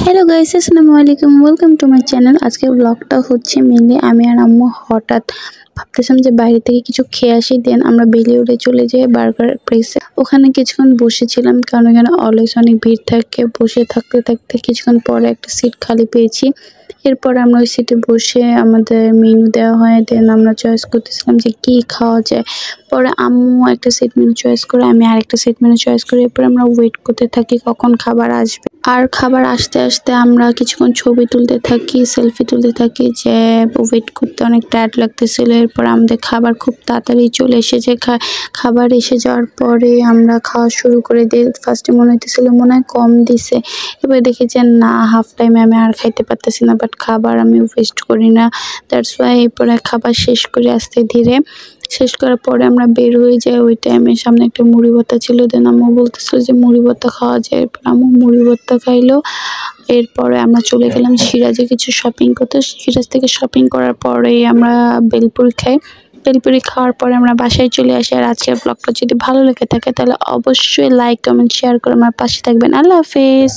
Hello guys, আসসালামু আলাইকুম, welcome to my channel. আজকে ব্লগটা হচ্ছে মেনলি আমি আর আম্মু হঠাৎ ভাবতেছিলাম যে বাইরে থেকে কিছু খেয়ে আসি, দেন আমরা বেরিয়ে উঠে চলে যাই বার্গার প্লেসে। ওখানে কিছুক্ষণ বসেছিলাম কারণ এখানে অলওয়েজ অনেক ভিড় থাকে। বসে থাকতে থাকতে কিছুক্ষণ পরে একটা সিট খালি পেয়েছি। এরপর আমরা ওই সিটে বসে আমাদের মেনু দেওয়া হয়, দেন আমরা চয়েস করতেছিলাম যে কি খাওয়া যায়। পরে আম্মু একটা সেট মেনু চয়েস করে, আমি আরেকটা সেট মেনু চয়েস করি। এরপর আমরা ওয়েট করতে থাকি কখন খাবার আসবে। আর খাবার আসতে আসতে আমরা কিছুক্ষণ ছবি তুলতে থাকি, সেলফি তুলতে থাকি, যে ওয়েট করতে অনেক টায়ার্ড লাগতেছিল। এরপর আমাদের খাবার খুব তাড়াতাড়ি চলে এসেছে। খাবার এসে যাওয়ার পরে আমরা খাওয়া শুরু করে দিই। ফার্স্টে মনে হইতেছিল মনে হয় কম দিছে, এবার দেখি যে না, হাফ টাইমে আমি আর খাইতে পারতেছি না, বাট খাবার আমি ওয়েস্ট করি না, দ্যাটস ওয়াই। এরপরে খাবার শেষ করে আস্তে ধীরে শেষ করার পরে আমরা বের হয়ে যাই। ওই টাইমে সামনে একটা মুড়ি ভর্তা ছিল, দেন আম্মু বলতেছিল যে মুড়ি ভর্তা খাওয়া যায়। এরপর আম্মু মুড়ি ভর্তা খাইলো। এরপরে আমরা চলে গেলাম সিরাজে কিছু শপিং করতে। সিরাজ থেকে শপিং করার পরেই আমরা বেলপুরি খাই। বেলপুরি খাওয়ার পরে আমরা বাসায় চলে আসি। আর আজকের ব্লগটা যদি ভালো লেগে থাকে তাহলে অবশ্যই লাইক, কমেন্ট, শেয়ার করে আমার পাশে থাকবেন। আল্লাহ হাফেজ।